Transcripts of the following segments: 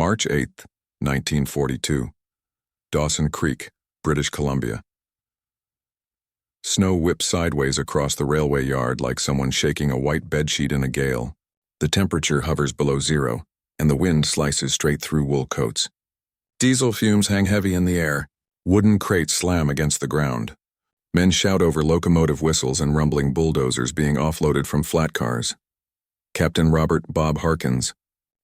March 8, 1942. Dawson Creek, British Columbia. Snow whips sideways across the railway yard like someone shaking a white bedsheet in a gale. The temperature hovers below zero, and the wind slices straight through wool coats. Diesel fumes hang heavy in the air. Wooden crates slam against the ground. Men shout over locomotive whistles and rumbling bulldozers being offloaded from flat cars. Captain Robert Bob Harkins,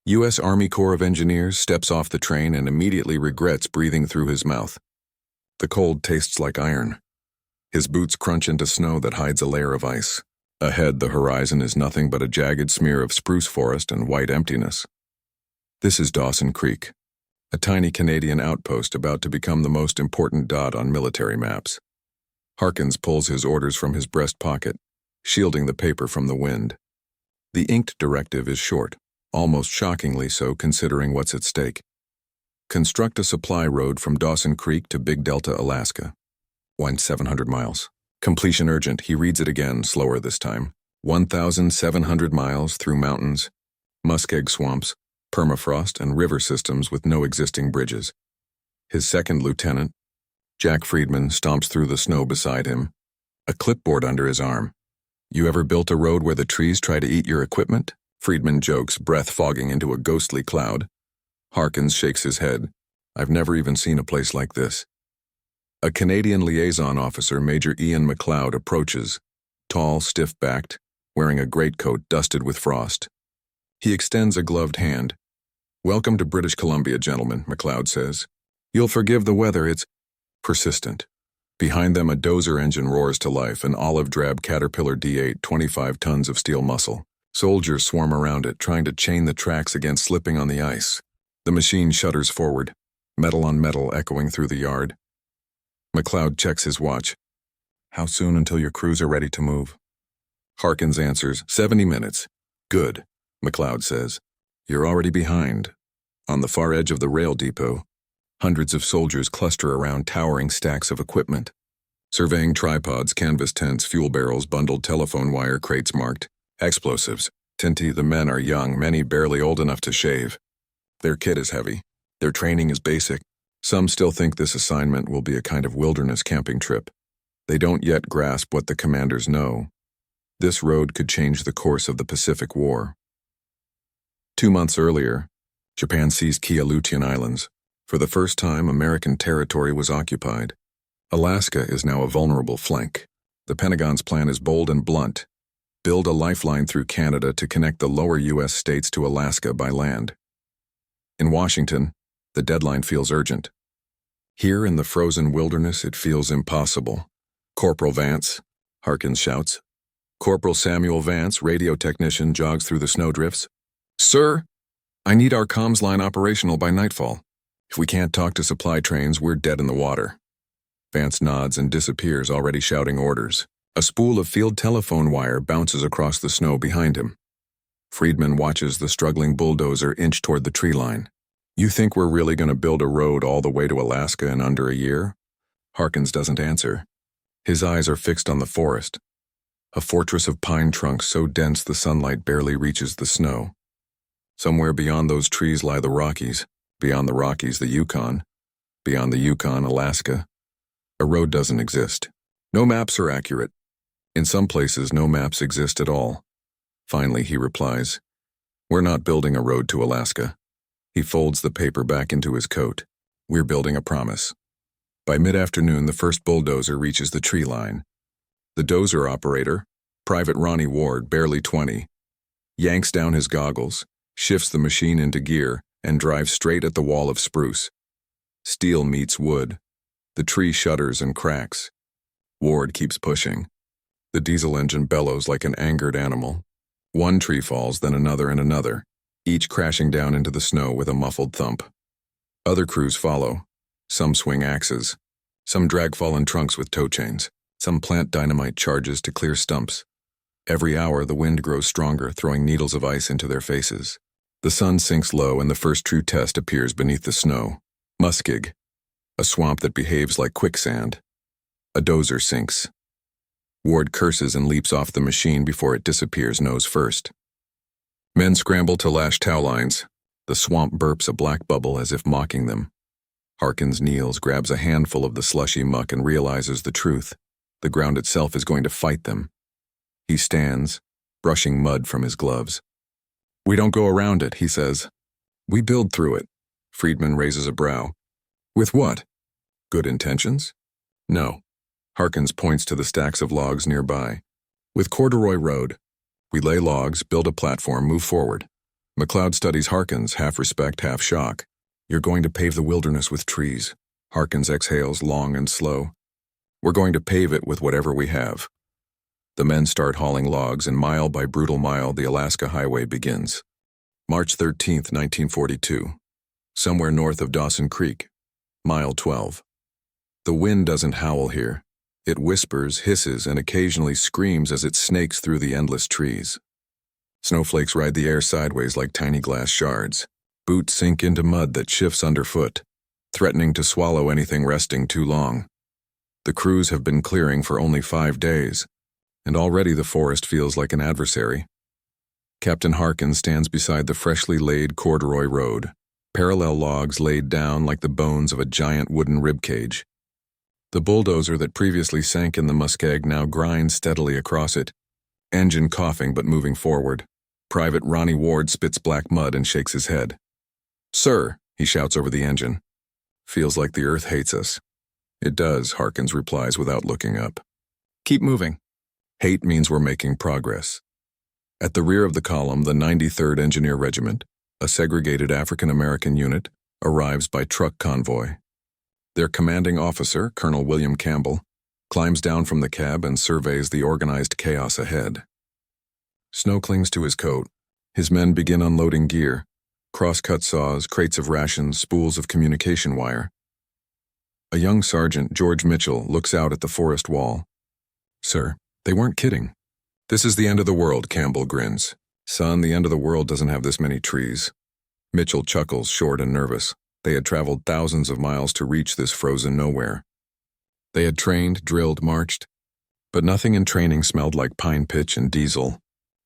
U.S. Army Corps of Engineers, steps off the train and immediately regrets breathing through his mouth. The cold tastes like iron. His boots crunch into snow that hides a layer of ice. Ahead, the horizon is nothing but a jagged smear of spruce forest and white emptiness. This is Dawson Creek, a tiny Canadian outpost about to become the most important dot on military maps. Harkins pulls his orders from his breast pocket, shielding the paper from the wind. The inked directive is short, almost shockingly so considering what's at stake. Construct a supply road from Dawson Creek to Big Delta, Alaska. 700 miles. Completion urgent. He reads it again, slower this time. 1,700 miles through mountains, muskeg swamps, permafrost, and river systems with no existing bridges. His second lieutenant, Jack Friedman, stomps through the snow beside him, a clipboard under his arm. You ever built a road where the trees try to eat your equipment? Friedman jokes, breath fogging into a ghostly cloud. Harkins shakes his head. I've never even seen a place like this. A Canadian liaison officer, Major Ian McLeod, approaches, tall, stiff-backed, wearing a greatcoat dusted with frost. He extends a gloved hand. Welcome to British Columbia, gentlemen, McLeod says. You'll forgive the weather, it's persistent. Behind them, a dozer engine roars to life, an olive-drab Caterpillar D8, 25 tons of steel muscle. Soldiers swarm around it, trying to chain the tracks against slipping on the ice. The machine shudders forward, metal on metal echoing through the yard. McLeod checks his watch. How soon until your crews are ready to move? Harkins answers, 70 minutes. Good, McLeod says. You're already behind. On the far edge of the rail depot, hundreds of soldiers cluster around towering stacks of equipment. Surveying tripods, canvas tents, fuel barrels, bundled telephone wire, crates marked explosives. Tinty, the men are young, many barely old enough to shave. Their kit is heavy. Their training is basic. Some still think this assignment will be a kind of wilderness camping trip. They don't yet grasp what the commanders know. This road could change the course of the Pacific War. 2 months earlier, Japan seized key Aleutian Islands. For the first time, American territory was occupied. Alaska is now a vulnerable flank. The Pentagon's plan is bold and blunt. Build a lifeline through Canada to connect the lower U.S. states to Alaska by land. In Washington, the deadline feels urgent. Here in the frozen wilderness, it feels impossible. Corporal Vance, Harkins shouts. Corporal Samuel Vance, radio technician, jogs through the snowdrifts. Sir, I need our comms line operational by nightfall. If we can't talk to supply trains, we're dead in the water. Vance nods and disappears, already shouting orders. A spool of field telephone wire bounces across the snow behind him. Friedman watches the struggling bulldozer inch toward the tree line. You think we're really going to build a road all the way to Alaska in under a year? Harkins doesn't answer. His eyes are fixed on the forest. A fortress of pine trunks so dense the sunlight barely reaches the snow. Somewhere beyond those trees lie the Rockies. Beyond the Rockies, the Yukon. Beyond the Yukon, Alaska. A road doesn't exist. No maps are accurate. In some places, no maps exist at all. Finally, he replies, We're not building a road to Alaska. He folds the paper back into his coat. We're building a promise. By mid-afternoon, the first bulldozer reaches the tree line. The dozer operator, Private Ronnie Ward, barely 20, yanks down his goggles, shifts the machine into gear, and drives straight at the wall of spruce. Steel meets wood. The tree shudders and cracks. Ward keeps pushing. The diesel engine bellows like an angered animal. One tree falls, then another and another, each crashing down into the snow with a muffled thump. Other crews follow. Some swing axes. Some drag fallen trunks with tow chains. Some plant dynamite charges to clear stumps. Every hour, the wind grows stronger, throwing needles of ice into their faces. The sun sinks low and the first true test appears beneath the snow. Muskeg, a swamp that behaves like quicksand. A dozer sinks. Ward curses and leaps off the machine before it disappears nose first. Men scramble to lash tow lines. The swamp burps a black bubble as if mocking them. Harkins kneels, grabs a handful of the slushy muck and realizes the truth. The ground itself is going to fight them. He stands, brushing mud from his gloves. "We don't go around it," he says. "We build through it." Friedman raises a brow. "With what? Good intentions?" "No." Harkins points to the stacks of logs nearby. "With corduroy road. We lay logs, build a platform, move forward." McLeod studies Harkins, half respect, half shock. "You're going to pave the wilderness with trees." Harkins exhales, long and slow. "We're going to pave it with whatever we have." The men start hauling logs, and mile by brutal mile, the Alaska Highway begins. March 13th, 1942. Somewhere north of Dawson Creek. Mile 12. The wind doesn't howl here. It whispers, hisses, and occasionally screams as it snakes through the endless trees. Snowflakes ride the air sideways like tiny glass shards. Boots sink into mud that shifts underfoot, threatening to swallow anything resting too long. The crews have been clearing for only 5 days, and already the forest feels like an adversary. Captain Harkins stands beside the freshly laid corduroy road, parallel logs laid down like the bones of a giant wooden ribcage. The bulldozer that previously sank in the muskeg now grinds steadily across it, engine coughing but moving forward. Private Ronnie Ward spits black mud and shakes his head. "Sir," he shouts over the engine. "Feels like the earth hates us." "It does," Harkins replies without looking up. "Keep moving." Hate means we're making progress. At the rear of the column, the 93rd Engineer Regiment, a segregated African-American unit, arrives by truck convoy. Their commanding officer, Colonel William Campbell, climbs down from the cab and surveys the organized chaos ahead. Snow clings to his coat. His men begin unloading gear: cross-cut saws, crates of rations, spools of communication wire. A young sergeant, George Mitchell, looks out at the forest wall. "Sir, they weren't kidding." "This is the end of the world," Campbell grins. "Son, the end of the world doesn't have this many trees." Mitchell chuckles, short and nervous. They had traveled thousands of miles to reach this frozen nowhere. They had trained, drilled, marched, but nothing in training smelled like pine pitch and diesel,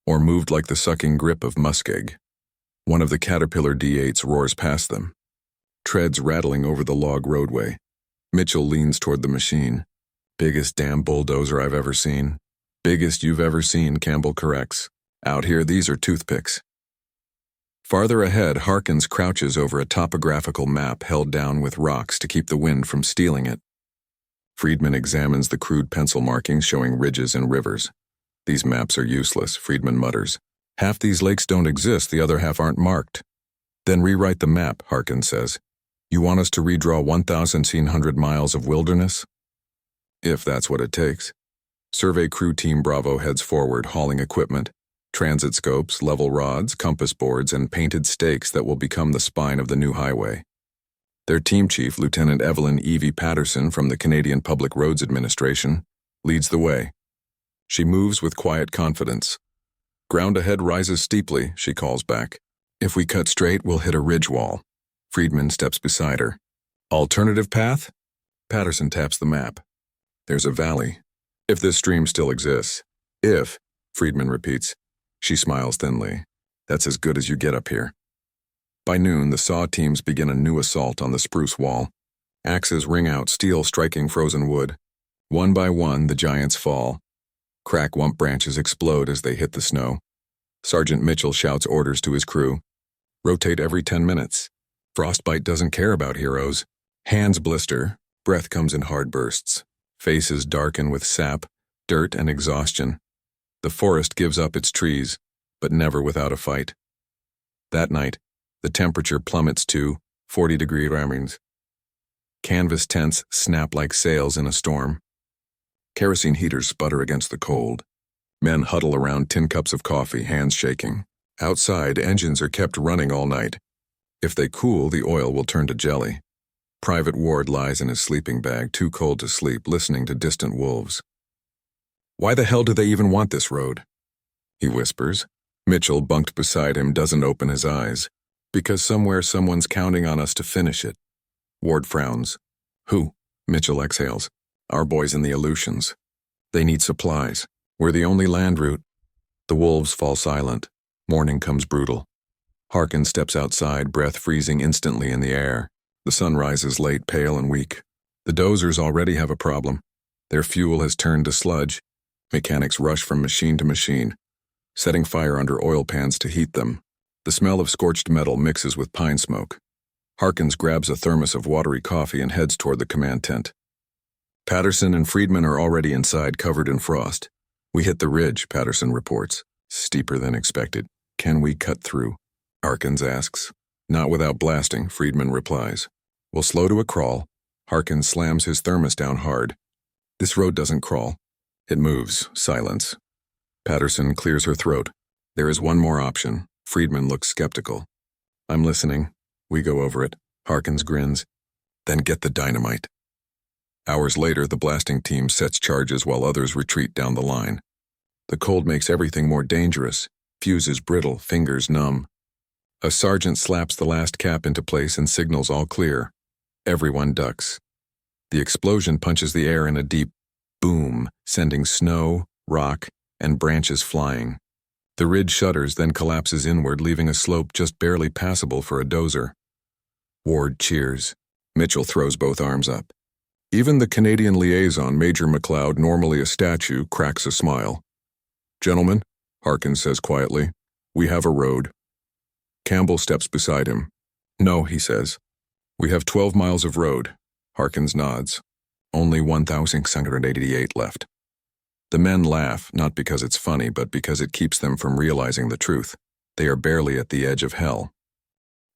or moved like the sucking grip of muskeg. One of the Caterpillar D8s roars past them, treads rattling over the log roadway. Mitchell leans toward the machine. "Biggest damn bulldozer I've ever seen." "Biggest you've ever seen," Campbell corrects. "Out here, these are toothpicks." Farther ahead, Harkins crouches over a topographical map held down with rocks to keep the wind from stealing it. Friedman examines the crude pencil markings showing ridges and rivers. "These maps are useless," Friedman mutters. "Half these lakes don't exist, the other half aren't marked." "Then rewrite the map," Harkins says. "You want us to redraw 1,700 miles of wilderness?" "If that's what it takes." Survey Crew Team Bravo heads forward, hauling equipment: transit scopes, level rods, compass boards, and painted stakes that will become the spine of the new highway. Their team chief, Lieutenant Evelyn Evie Patterson from the Canadian Public Roads Administration, leads the way. She moves with quiet confidence. "Ground ahead rises steeply," she calls back. "If we cut straight, we'll hit a ridge wall." Friedman steps beside her. "Alternative path?" Patterson taps the map. "There's a valley. If this stream still exists." "If," Friedman repeats. She smiles thinly. "That's as good as you get up here." By noon, the saw teams begin a new assault on the spruce wall. Axes ring out, steel striking frozen wood. One by one, the giants fall. Crack wump branches explode as they hit the snow. Sergeant Mitchell shouts orders to his crew. "Rotate every 10 minutes. Frostbite doesn't care about heroes." Hands blister. Breath comes in hard bursts. Faces darken with sap, dirt, and exhaustion. The forest gives up its trees, but never without a fight. That night, the temperature plummets to 40-degree ramings. Canvas tents snap like sails in a storm. Kerosene heaters sputter against the cold. Men huddle around tin cups of coffee, hands shaking. Outside, engines are kept running all night. If they cool, the oil will turn to jelly. Private Ward lies in his sleeping bag, too cold to sleep, listening to distant wolves. "Why the hell do they even want this road?" he whispers. Mitchell, bunked beside him, doesn't open his eyes. "Because somewhere someone's counting on us to finish it." Ward frowns. "Who?" Mitchell exhales. "Our boys in the Aleutians. They need supplies. We're the only land route." The wolves fall silent. Morning comes brutal. Harkins steps outside, breath freezing instantly in the air. The sun rises late, pale and weak. The dozers already have a problem. Their fuel has turned to sludge. Mechanics rush from machine to machine, setting fire under oil pans to heat them. The smell of scorched metal mixes with pine smoke. Harkins grabs a thermos of watery coffee and heads toward the command tent. Patterson and Friedman are already inside, covered in frost. We hit the ridge, Patterson reports. Steeper than expected. Can we cut through? Harkins asks. Not without blasting, Friedman replies. We'll slow to a crawl. Harkins slams his thermos down hard. This road doesn't crawl. It moves. Silence. Patterson clears her throat. There is one more option. Friedman looks skeptical. I'm listening. We go over it. Harkins grins. Then get the dynamite. Hours later, the blasting team sets charges while others retreat down the line. The cold makes everything more dangerous. Fuses brittle, fingers numb. A sergeant slaps the last cap into place and signals all clear. Everyone ducks. The explosion punches the air in a deep boom, sending snow, rock, and branches flying. The ridge shudders, then collapses inward, leaving a slope just barely passable for a dozer. Ward cheers. Mitchell throws both arms up. Even the Canadian liaison, Major McLeod, normally a statue, cracks a smile. Gentlemen, Harkins says quietly, we have a road. Campbell steps beside him. No, he says. We have 12 miles of road. Harkins nods. Only 1,688 left. The men laugh, not because it's funny, but because it keeps them from realizing the truth. They are barely at the edge of hell.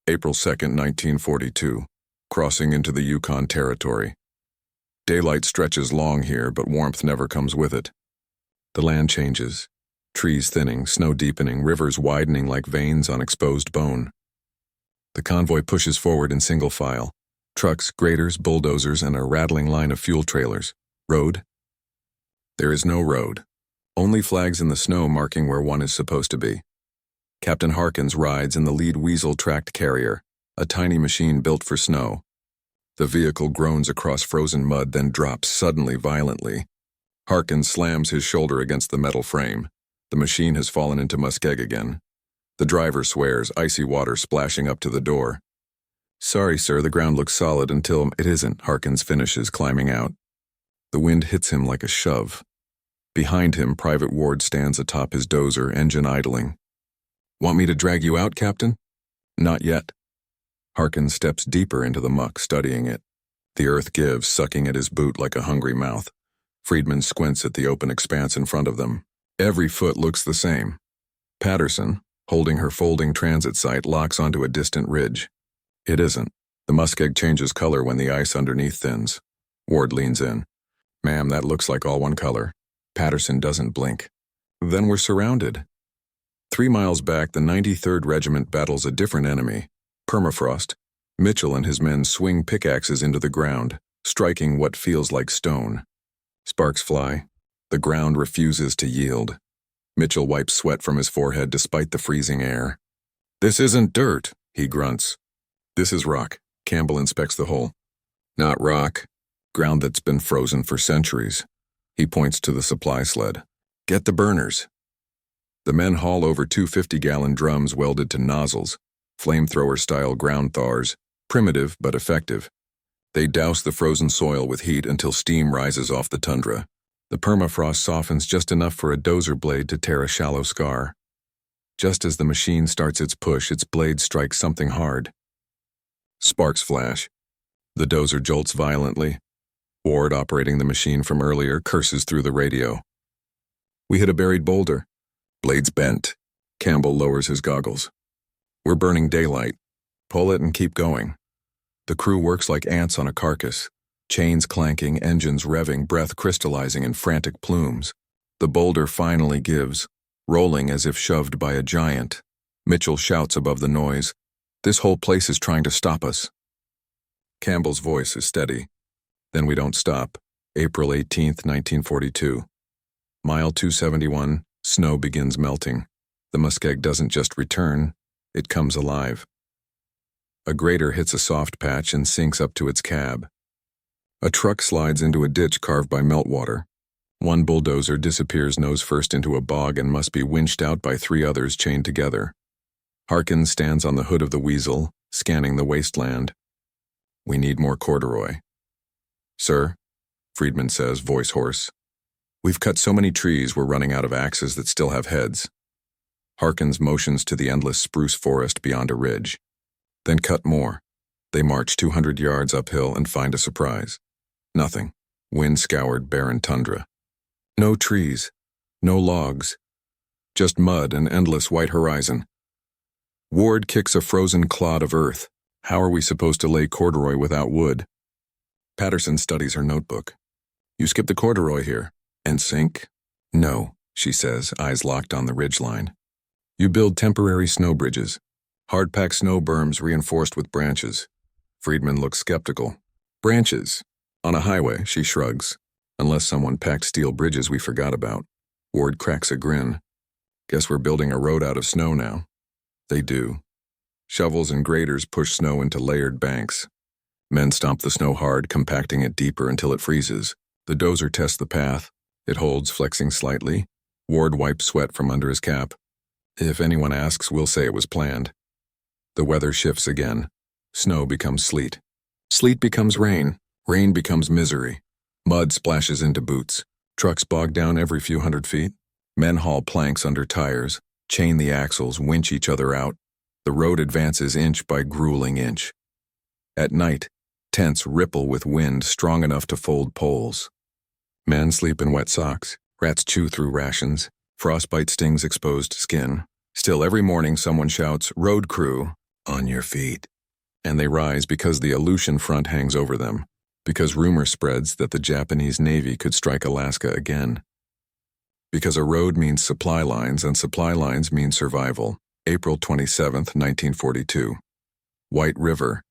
April 2nd, 1942. Crossing into the Yukon Territory. Daylight stretches long here, but warmth never comes with it. The land changes. Trees thinning, snow deepening, rivers widening like veins on exposed bone. The convoy pushes forward in single file. Trucks, graders, bulldozers, and a rattling line of fuel trailers. Road? There is no road. Only flags in the snow marking where one is supposed to be. Captain Harkins rides in the lead weasel-tracked carrier, a tiny machine built for snow. The vehicle groans across frozen mud, then drops suddenly, violently. Harkins slams his shoulder against the metal frame. The machine has fallen into muskeg again. The driver swears, icy water splashing up to the door. Sorry, sir, the ground looks solid until it isn't, Harkins finishes, climbing out. The wind hits him like a shove. Behind him, Private Ward stands atop his dozer, engine idling. Want me to drag you out, Captain? Not yet. Harkins steps deeper into the muck, studying it. The earth gives, sucking at his boot like a hungry mouth. Friedman squints at the open expanse in front of them. Every foot looks the same. Patterson, holding her folding transit sight, locks onto a distant ridge. It isn't. The muskeg changes color when the ice underneath thins. Ward leans in. Ma'am, that looks like all one color. Patterson doesn't blink. Then we're surrounded. 3 miles back, the 93rd Regiment battles a different enemy, permafrost. Mitchell and his men swing pickaxes into the ground, striking what feels like stone. Sparks fly. The ground refuses to yield. Mitchell wipes sweat from his forehead despite the freezing air. This isn't dirt, he grunts. This is rock. Campbell inspects the hole. Not rock. Ground that's been frozen for centuries. He points to the supply sled. Get the burners. The men haul over 2 50-gallon drums welded to nozzles, flamethrower-style ground thawers, primitive but effective. They douse the frozen soil with heat until steam rises off the tundra. The permafrost softens just enough for a dozer blade to tear a shallow scar. Just as the machine starts its push, its blade strikes something hard. Sparks flash. The dozer jolts violently. Ward, operating the machine from earlier, curses through the radio. We hit a buried boulder. Blade's bent. Campbell lowers his goggles. We're burning daylight. Pull it and keep going. The crew works like ants on a carcass. Chains clanking, engines revving, breath crystallizing in frantic plumes. The boulder finally gives, rolling as if shoved by a giant. Mitchell shouts above the noise. This whole place is trying to stop us. Campbell's voice is steady. Then we don't stop. April 18th, 1942. Mile 271, snow begins melting. The muskeg doesn't just return, it comes alive. A grader hits a soft patch and sinks up to its cab. A truck slides into a ditch carved by meltwater. One bulldozer disappears nose first into a bog and must be winched out by 3 others chained together. Harkins stands on the hood of the Weasel, scanning the wasteland. We need more corduroy. Sir, Friedman says, voice hoarse. We've cut so many trees we're running out of axes that still have heads. Harkins motions to the endless spruce forest beyond a ridge. Then cut more. They march 200 yards uphill and find a surprise. Nothing. Wind-scoured barren tundra. No trees. No logs. Just mud and endless white horizon. Ward kicks a frozen clod of earth. How are we supposed to lay corduroy without wood? Patterson studies her notebook. You skip the corduroy here. And sink? No, she says, eyes locked on the ridgeline. You build temporary snow bridges. Hard-packed snow berms reinforced with branches. Friedman looks skeptical. Branches. On a highway, she shrugs. Unless someone packed steel bridges we forgot about. Ward cracks a grin. Guess we're building a road out of snow now. They do. Shovels and graders push snow into layered banks. Men stomp the snow hard, compacting it deeper until it freezes. The dozer tests the path. It holds, flexing slightly. Ward wipes sweat from under his cap. If anyone asks, we'll say it was planned. The weather shifts again. Snow becomes sleet. Sleet becomes rain. Rain becomes misery. Mud splashes into boots. Trucks bog down every few hundred feet. Men haul planks under tires, chain the axles, winch each other out. The road advances inch by grueling inch. At night, tents ripple with wind strong enough to fold poles. Men sleep in wet socks. Rats chew through rations. Frostbite stings exposed skin. Still every morning someone shouts, "Road crew, on your feet." And they rise because the Aleutian front hangs over them, because rumor spreads that the Japanese Navy could strike Alaska again. Because a road means supply lines, and supply lines mean survival. April 27th, 1942. White River.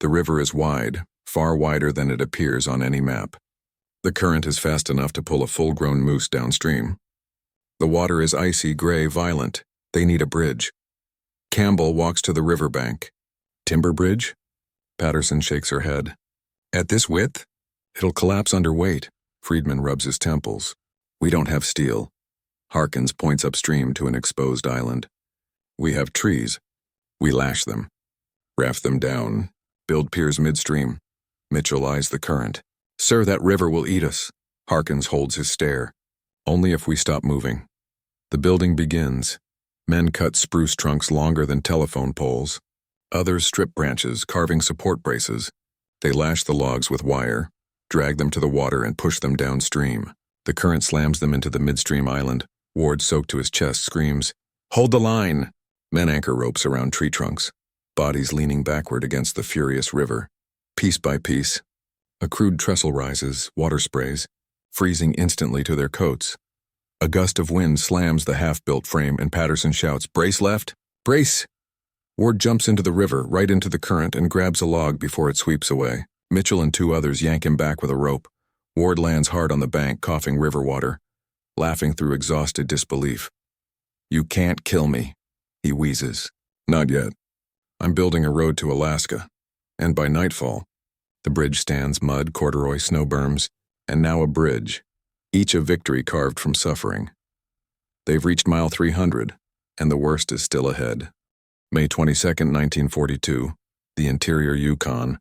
The river is wide, far wider than it appears on any map. The current is fast enough to pull a full-grown moose downstream. The water is icy gray, violent. They need a bridge. Campbell walks to the riverbank. Timber bridge? Patterson shakes her head. At this width? It'll collapse under weight. Friedman rubs his temples. We don't have steel. Harkins points upstream to an exposed island. We have trees. We lash them. Raft them down. Build piers midstream. Mitchell eyes the current. Sir, that river will eat us. Harkins holds his stare. Only if we stop moving. The building begins. Men cut spruce trunks longer than telephone poles. Others strip branches, carving support braces. They lash the logs with wire, drag them to the water and push them downstream. The current slams them into the midstream island. Ward, soaked to his chest, screams, "Hold the line!" Men anchor ropes around tree trunks, bodies leaning backward against the furious river. Piece by piece, a crude trestle rises, water sprays, freezing instantly to their coats. A gust of wind slams the half-built frame and Patterson shouts, "Brace left! Brace!" Ward jumps into the river, right into the current, and grabs a log before it sweeps away. Mitchell and two others yank him back with a rope. Ward lands hard on the bank, coughing river water, laughing through exhausted disbelief. "You can't kill me," he wheezes. "Not yet. I'm building a road to Alaska." And by nightfall, the bridge stands, mud, corduroy, snow berms, and now a bridge, each a victory carved from suffering. They've reached mile 300, and the worst is still ahead. May 22nd, 1942, the interior Yukon.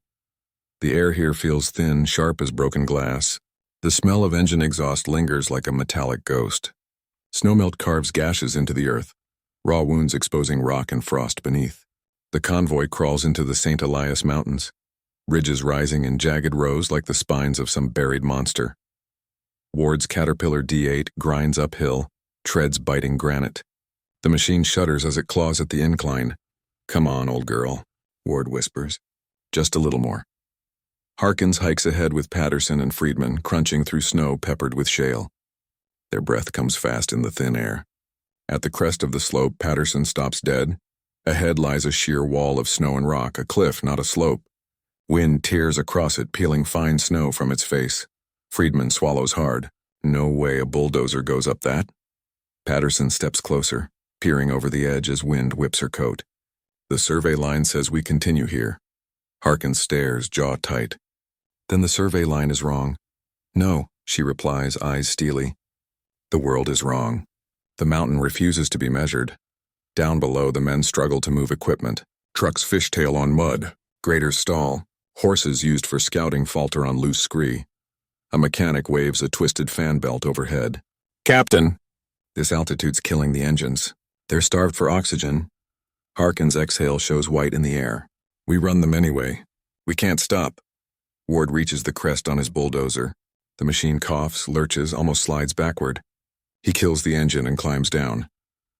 The air here feels thin, sharp as broken glass. The smell of engine exhaust lingers like a metallic ghost. Snowmelt carves gashes into the earth, raw wounds exposing rock and frost beneath. The convoy crawls into the St. Elias Mountains, ridges rising in jagged rows like the spines of some buried monster. Ward's Caterpillar D8 grinds uphill, treads biting granite. The machine shudders as it claws at the incline. "Come on, old girl," Ward whispers. "Just a little more." Harkins hikes ahead with Patterson and Friedman, crunching through snow peppered with shale. Their breath comes fast in the thin air. At the crest of the slope, Patterson stops dead. Ahead lies a sheer wall of snow and rock, a cliff, not a slope. Wind tears across it, peeling fine snow from its face. Friedman swallows hard. No way a bulldozer goes up that. Patterson steps closer, peering over the edge as wind whips her coat. The survey line says we continue here. Harkins stares, jaw tight. Then the survey line is wrong. "No," she replies, eyes steely. The world is wrong. The mountain refuses to be measured. Down below, the men struggle to move equipment. Trucks fishtail on mud. Graders stall. Horses used for scouting falter on loose scree. A mechanic waves a twisted fan belt overhead. "Captain!" This altitude's killing the engines. They're starved for oxygen. Harkin's exhale shows white in the air. We run them anyway. We can't stop. Ward reaches the crest on his bulldozer. The machine coughs, lurches, almost slides backward. He kills the engine and climbs down.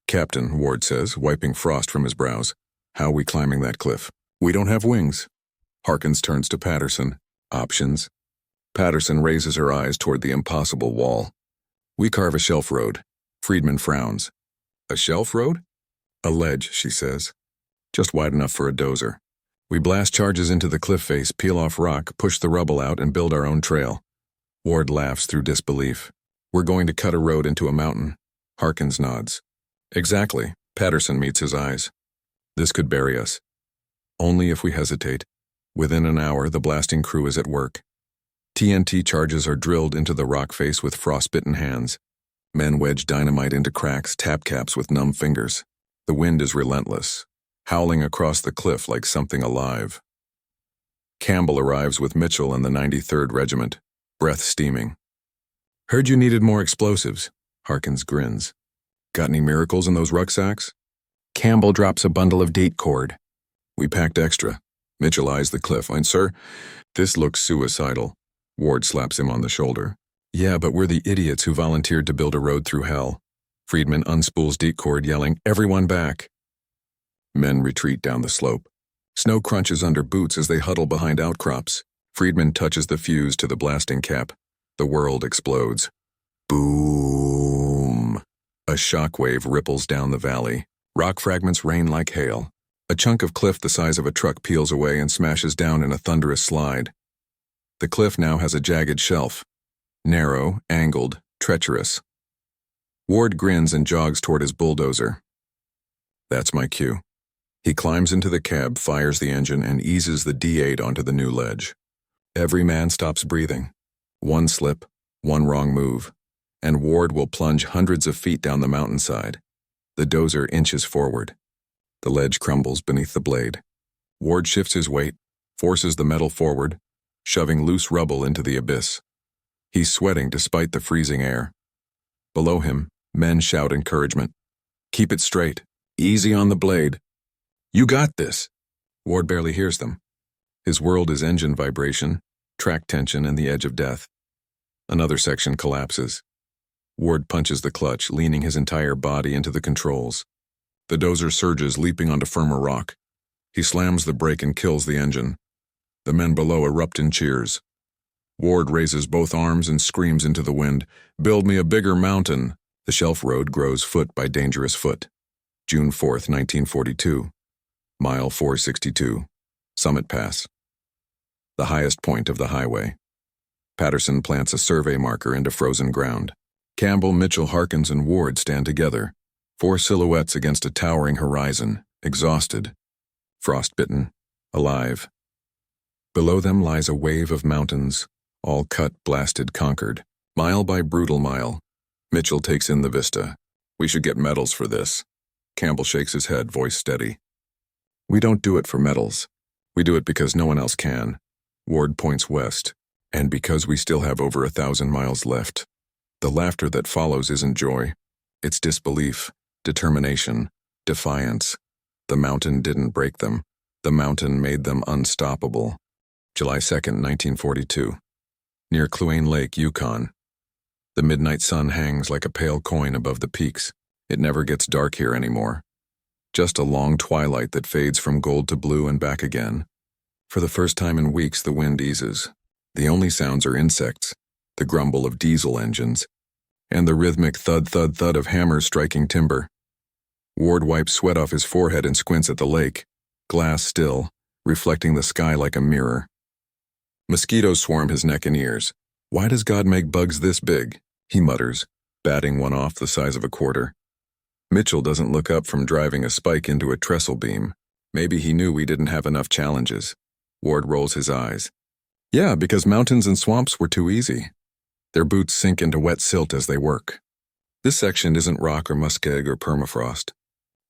"Captain," Ward says, wiping frost from his brows. "How are we climbing that cliff? We don't have wings." Harkins turns to Patterson. "Options?" Patterson raises her eyes toward the impossible wall. "We carve a shelf road." Friedman frowns. "A shelf road?" "A ledge," she says. "Just wide enough for a dozer. We blast charges into the cliff face, peel off rock, push the rubble out, and build our own trail." Ward laughs through disbelief. "We're going to cut a road into a mountain." Harkins nods. "Exactly." Patterson meets his eyes. "This could bury us." "Only if we hesitate." Within an hour, the blasting crew is at work. TNT charges are drilled into the rock face with frostbitten hands. Men wedge dynamite into cracks, tap caps with numb fingers. The wind is relentless, howling across the cliff like something alive. Campbell arrives with Mitchell and the 93rd Regiment, breath steaming. "Heard you needed more explosives." Harkins grins. "Got any miracles in those rucksacks?" Campbell drops a bundle of date cord. "We packed extra." Mitchell eyes the cliff. "And sir, this looks suicidal." Ward slaps him on the shoulder. "Yeah, but we're the idiots who volunteered to build a road through hell." Friedman unspools date cord, yelling, "Everyone back!" Men retreat down the slope. Snow crunches under boots as they huddle behind outcrops. Friedman touches the fuse to the blasting cap. The world explodes. Boom! A shockwave ripples down the valley. Rock fragments rain like hail. A chunk of cliff the size of a truck peels away and smashes down in a thunderous slide. The cliff now has a jagged shelf. Narrow, angled, treacherous. Ward grins and jogs toward his bulldozer. That's my cue. He climbs into the cab, fires the engine, and eases the D8 onto the new ledge. Every man stops breathing. One slip, one wrong move, and Ward will plunge hundreds of feet down the mountainside. The dozer inches forward. The ledge crumbles beneath the blade. Ward shifts his weight, forces the metal forward, shoving loose rubble into the abyss. He's sweating despite the freezing air. Below him, men shout encouragement. "Keep it straight. Easy on the blade." "You got this." Ward barely hears them. His world is engine vibration, track tension, and the edge of death. Another section collapses. Ward punches the clutch, leaning his entire body into the controls. The dozer surges, leaping onto firmer rock. He slams the brake and kills the engine. The men below erupt in cheers. Ward raises both arms and screams into the wind, "Build me a bigger mountain." The shelf road grows foot by dangerous foot. June 4th, 1942. Mile 462. Summit Pass. The highest point of the highway. Patterson plants a survey marker into frozen ground. Campbell, Mitchell, Harkins, and Ward stand together. 4 silhouettes against a towering horizon, exhausted, frostbitten, alive. Below them lies a wave of mountains, all cut, blasted, conquered. Mile by brutal mile. Mitchell takes in the vista. "We should get medals for this." Campbell shakes his head, voice steady. "We don't do it for medals. We do it because no one else can." Ward points west. "And because we still have over 1,000 miles left." The laughter that follows isn't joy. It's disbelief, determination, defiance. The mountain didn't break them. The mountain made them unstoppable. July 2nd, 1942. Near Cluane Lake, Yukon. The midnight sun hangs like a pale coin above the peaks. It never gets dark here anymore. Just a long twilight that fades from gold to blue and back again. For the first time in weeks, the wind eases. The only sounds are insects, the grumble of diesel engines, and the rhythmic thud-thud-thud of hammers striking timber. Ward wipes sweat off his forehead and squints at the lake, glass still, reflecting the sky like a mirror. Mosquitoes swarm his neck and ears. "Why does God make bugs this big?" he mutters, batting one off the size of a quarter. Mitchell doesn't look up from driving a spike into a trestle beam. Maybe he knew we didn't have enough challenges. Ward rolls his eyes. "Yeah, because mountains and swamps were too easy." Their boots sink into wet silt as they work. This section isn't rock or muskeg or permafrost.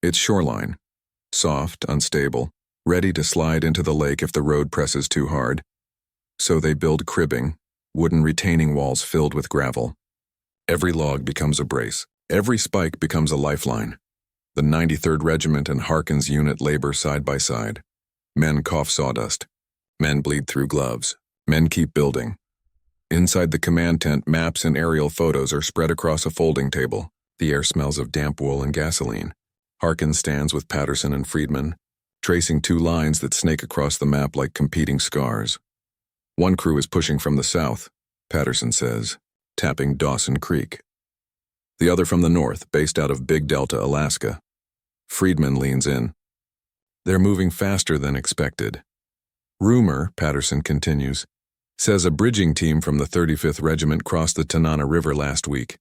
It's shoreline. Soft, unstable, ready to slide into the lake if the road presses too hard. So they build cribbing, wooden retaining walls filled with gravel. Every log becomes a brace. Every spike becomes a lifeline. The 93rd Regiment and Harkins unit labor side by side. Men cough sawdust. Men bleed through gloves. Men keep building. Inside the command tent, maps and aerial photos are spread across a folding table. The air smells of damp wool and gasoline. Harkins stands with Patterson and Friedman, tracing two lines that snake across the map like competing scars. One crew is pushing from the south, Patterson says, tapping Dawson Creek. The other from the north, based out of Big Delta, Alaska. Friedman leans in. They're moving faster than expected. Rumor, Patterson continues, says a bridging team from the 35th Regiment crossed the Tanana River last week.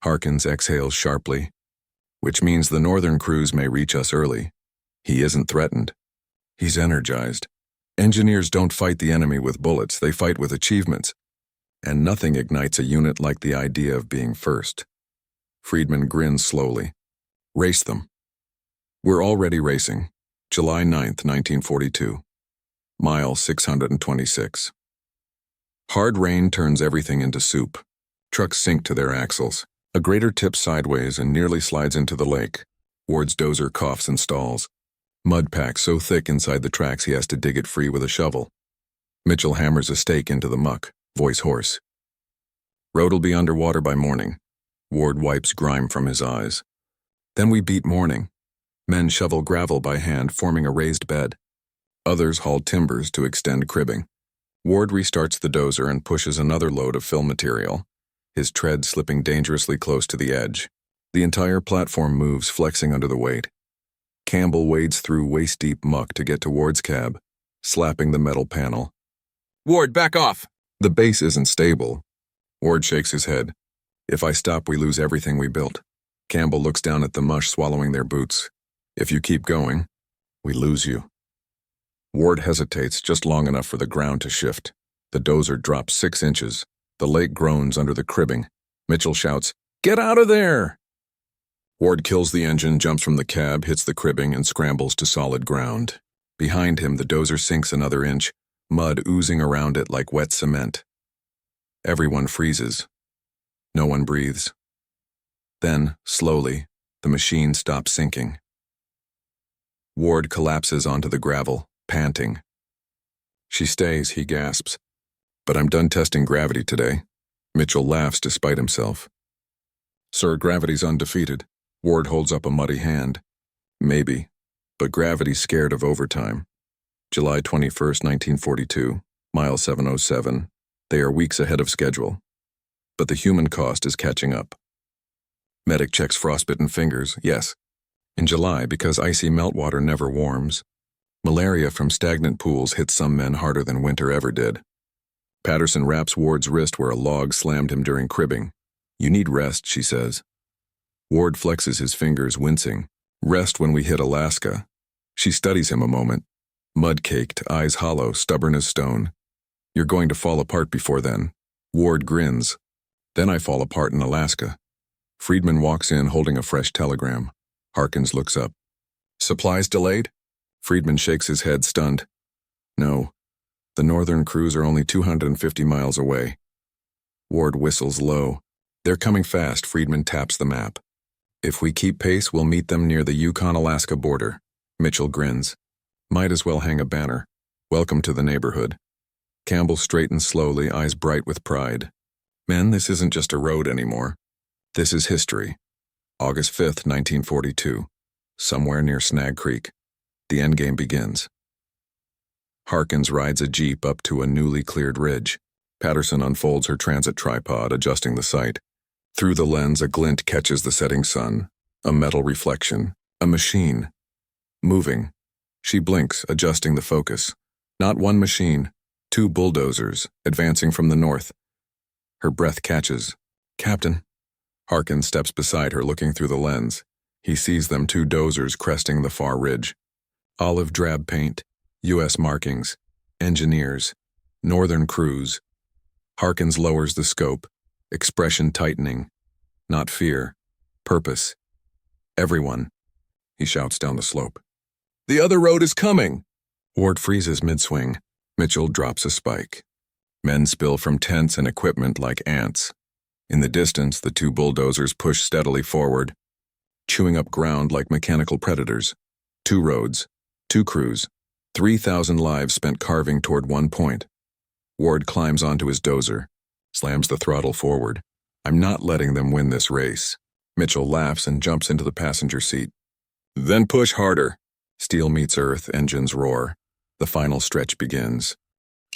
Harkins exhales sharply, which means the northern crews may reach us early. He isn't threatened. He's energized. Engineers don't fight the enemy with bullets, they fight with achievements. And nothing ignites a unit like the idea of being first. Friedman grins slowly. Race them. We're already racing. July 9th, 1942. Mile 626. Hard rain turns everything into soup. Trucks sink to their axles. A grader tips sideways and nearly slides into the lake. Ward's dozer coughs and stalls. Mud packs so thick inside the tracks he has to dig it free with a shovel. Mitchell hammers a stake into the muck, voice hoarse. Road'll be underwater by morning. Ward wipes grime from his eyes. Then we beat morning. Men shovel gravel by hand, forming a raised bed. Others haul timbers to extend cribbing. Ward restarts the dozer and pushes another load of fill material, his tread slipping dangerously close to the edge. The entire platform moves, flexing under the weight. Campbell wades through waist-deep muck to get to Ward's cab, slapping the metal panel. Ward, back off! The base isn't stable. Ward shakes his head. If I stop, we lose everything we built. Campbell looks down at the mush swallowing their boots. If you keep going, we lose you. Ward hesitates just long enough for the ground to shift. The dozer drops 6 inches. The lake groans under the cribbing. Mitchell shouts, "Get out of there!" Ward kills the engine, jumps from the cab, hits the cribbing, and scrambles to solid ground. Behind him, the dozer sinks another inch, mud oozing around it like wet cement. Everyone freezes. No one breathes. Then, slowly, the machine stops sinking. Ward collapses onto the gravel, panting. She stays, he gasps. But I'm done testing gravity today. Mitchell laughs despite himself. Sir, gravity's undefeated. Ward holds up a muddy hand. Maybe, but gravity's scared of overtime. July 21st, 1942, mile 707. They are weeks ahead of schedule. But the human cost is catching up. Medic checks frostbitten fingers, yes. In July, because icy meltwater never warms, malaria from stagnant pools hits some men harder than winter ever did. Patterson wraps Ward's wrist where a log slammed him during cribbing. You need rest, she says. Ward flexes his fingers, wincing. Rest when we hit Alaska. She studies him a moment. Mud-caked, eyes hollow, stubborn as stone. You're going to fall apart before then. Ward grins. Then I fall apart in Alaska. Friedman walks in holding a fresh telegram. Harkins looks up. Supplies delayed? Friedman shakes his head, stunned. No. The northern crews are only 250 miles away. Ward whistles low. They're coming fast, Friedman taps the map. If we keep pace, we'll meet them near the Yukon-Alaska border. Mitchell grins. Might as well hang a banner. Welcome to the neighborhood. Campbell straightens slowly, eyes bright with pride. Men, this isn't just a road anymore. This is history. August 5th, 1942. Somewhere near Snag Creek. The endgame begins. Harkins rides a jeep up to a newly cleared ridge. Patterson unfolds her transit tripod, adjusting the sight. Through the lens, a glint catches the setting sun. A metal reflection. A machine. Moving. She blinks, adjusting the focus. Not one machine. 2 bulldozers, advancing from the north. Her breath catches. Captain. Harkins steps beside her, looking through the lens. He sees them, 2 dozers cresting the far ridge. Olive drab paint. U.S. markings. Engineers. Northern crews. Harkins lowers the scope. Expression tightening. Not fear. Purpose. Everyone. he shouts down the slope. "The other road is coming!" Ward freezes mid-swing. Mitchell drops a spike. Men spill from tents and equipment like ants. In the distance, the two bulldozers push steadily forward, chewing up ground like mechanical predators. 2 roads, 2 crews, 3,000 lives spent carving toward one point. Ward climbs onto his dozer, slams the throttle forward. "I'm not letting them win this race." Mitchell laughs and jumps into the passenger seat. "Then push harder." Steel meets earth, engines roar. The final stretch begins.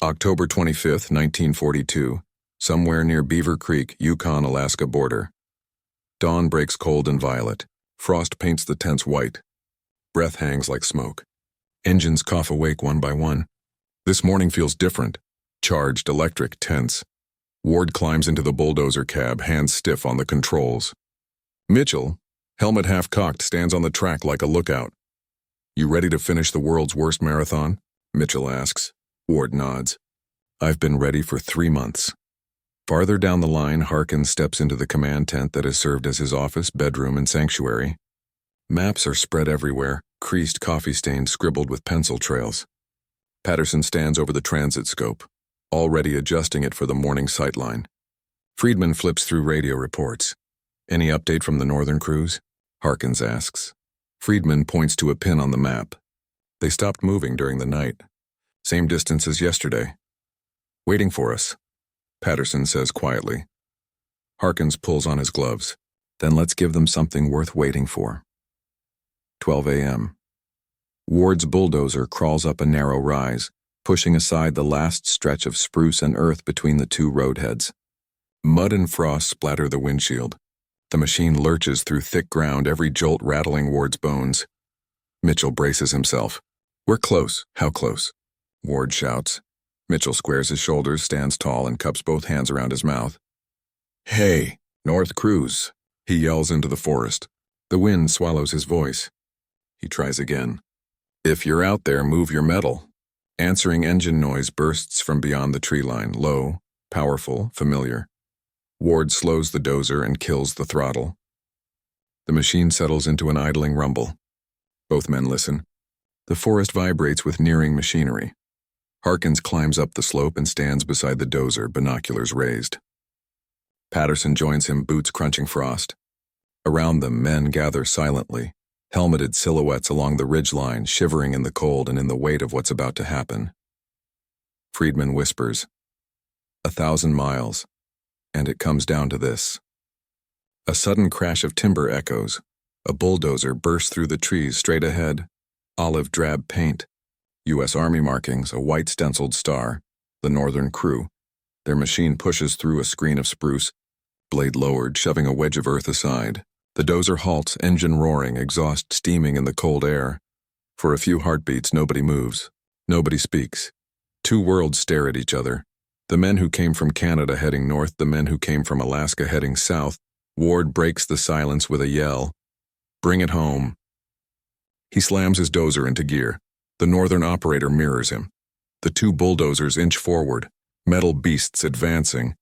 October 25th, 1942, somewhere near Beaver Creek, Yukon-Alaska border. Dawn breaks cold and violet. Frost paints the tents white. Breath hangs like smoke. Engines cough awake one by one. This morning feels different. Charged, electric, tense. Ward climbs into the bulldozer cab, hands stiff on the controls. Mitchell, helmet half-cocked, stands on the track like a lookout. "You ready to finish the world's worst marathon?" Mitchell asks. Ward nods. "I've been ready for 3 months." Farther down the line, Harkins steps into the command tent that has served as his office, bedroom, and sanctuary. Maps are spread everywhere, creased coffee stains scribbled with pencil trails. Patterson stands over the transit scope, already adjusting it for the morning sightline. Friedman flips through radio reports. "Any update from the northern crews?" Harkins asks. Friedman points to a pin on the map. "They stopped moving during the night. Same distance as yesterday. Waiting for us," Patterson says quietly. Harkins pulls on his gloves. "Then let's give them something worth waiting for." 12 a.m. Ward's bulldozer crawls up a narrow rise, pushing aside the last stretch of spruce and earth between the 2 roadheads. Mud and frost splatter the windshield. The machine lurches through thick ground, every jolt rattling Ward's bones. Mitchell braces himself. "We're close." "How close?" Ward shouts. Mitchell squares his shoulders, stands tall, and cups both hands around his mouth. "Hey, North Crews," he yells into the forest. The wind swallows his voice. He tries again. "If you're out there, move your metal." Answering engine noise bursts from beyond the tree line, low, powerful, familiar. Ward slows the dozer and kills the throttle. The machine settles into an idling rumble. Both men listen. The forest vibrates with nearing machinery. Harkins climbs up the slope and stands beside the dozer, binoculars raised. Patterson joins him, boots crunching frost. Around them, men gather silently, helmeted silhouettes along the ridgeline, shivering in the cold and in the weight of what's about to happen. Friedman whispers, 1,000 miles, and it comes down to this. A sudden crash of timber echoes. A bulldozer bursts through the trees straight ahead. Olive drab paint. U.S. Army markings, a white stenciled star. The northern crew. Their machine pushes through a screen of spruce, blade lowered, shoving a wedge of earth aside. The dozer halts, engine roaring, exhaust steaming in the cold air. For a few heartbeats, nobody moves. Nobody speaks. 2 worlds stare at each other. The men who came from Canada heading north, the men who came from Alaska heading south. Ward breaks the silence with a yell. "Bring it home." He slams his dozer into gear. The northern operator mirrors him. The 2 bulldozers inch forward, metal beasts advancing,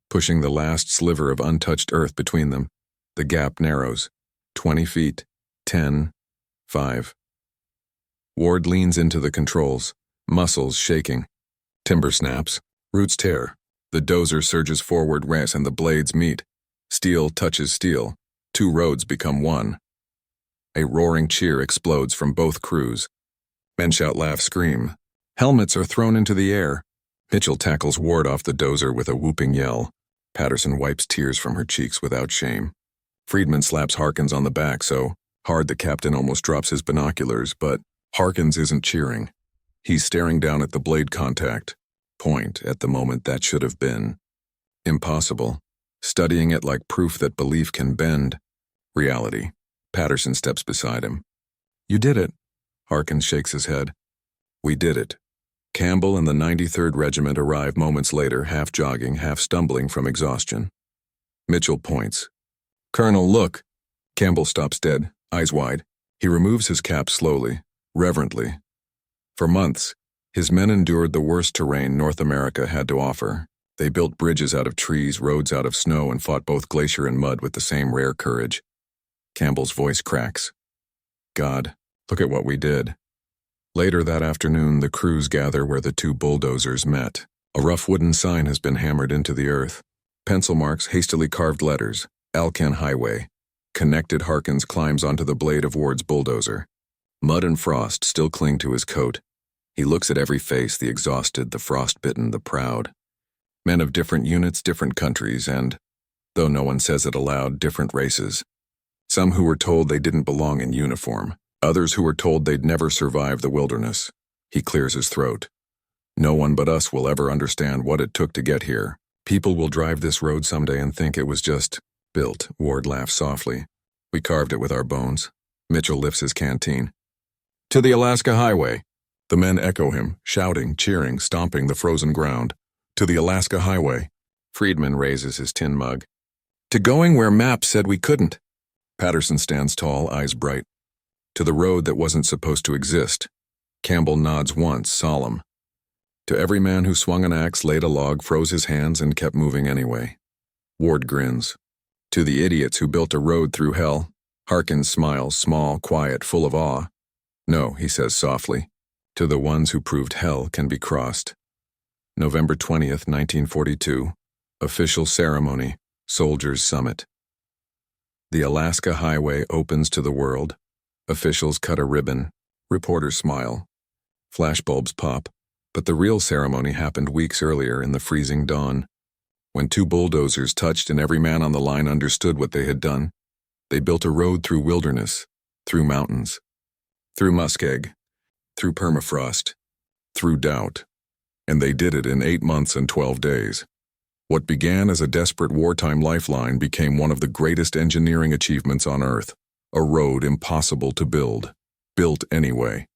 pushing the last sliver of untouched earth between them. The gap narrows. 20 feet. 10. 5. Ward leans into the controls, muscles shaking. Timber snaps. Roots tear. The dozer surges forward, and the blades meet. Steel touches steel. 2 roads become one. A roaring cheer explodes from both crews. Men shout, laugh, scream. Helmets are thrown into the air. Mitchell tackles Ward off the dozer with a whooping yell. Patterson wipes tears from her cheeks without shame. Friedman slaps Harkins on the back so hard the captain almost drops his binoculars, but Harkins isn't cheering. He's staring down at the blade contact. Point at the moment that should have been. Impossible. Studying it like proof that belief can bend. Reality. Patterson steps beside him. "You did it." Harkins shakes his head. "We did it." Campbell and the 93rd Regiment arrive moments later, half jogging, half stumbling from exhaustion. Mitchell points. "Colonel, look." Campbell stops dead, eyes wide. He removes his cap slowly, reverently. For months, his men endured the worst terrain North America had to offer. They built bridges out of trees, roads out of snow, and fought both glacier and mud with the same rare courage. Campbell's voice cracks. God, look at what we did. Later that afternoon, the crews gather where the two bulldozers met. A rough wooden sign has been hammered into the earth. Pencil marks, hastily carved letters. Alcan Highway. Connected Harkins climbs onto the blade of Ward's bulldozer. Mud and frost still cling to his coat. He looks at every face, the exhausted, the frostbitten, the proud. Men of different units, different countries, and, though no one says it aloud, different races. Some who were told they didn't belong in uniform. Others who were told they'd never survive the wilderness. He clears his throat. No one but us will ever understand what it took to get here. People will drive this road someday and think it was just built. Ward laughs softly. We carved it with our bones. Mitchell lifts his canteen. To the Alaska Highway. The men echo him, shouting, cheering, stomping the frozen ground. To the Alaska Highway. Friedman raises his tin mug. To going where maps said we couldn't. Patterson stands tall, eyes bright. To the road that wasn't supposed to exist. Campbell nods once, solemn. To every man who swung an axe, laid a log, froze his hands, and kept moving anyway. Ward grins. To the idiots who built a road through hell. Harkins smiles, small, quiet, full of awe. No, he says softly. To the ones who proved hell can be crossed. November 20th, 1942. Official ceremony. Soldiers' Summit. The Alaska Highway opens to the world. Officials cut a ribbon. Reporters smile. Flashbulbs pop. But the real ceremony happened weeks earlier in the freezing dawn. When two bulldozers touched and every man on the line understood what they had done, they built a road through wilderness, through mountains, through muskeg, through permafrost, through doubt. And they did it in 8 months and 12 days. What began as a desperate wartime lifeline became one of the greatest engineering achievements on Earth. A road impossible to build, built anyway.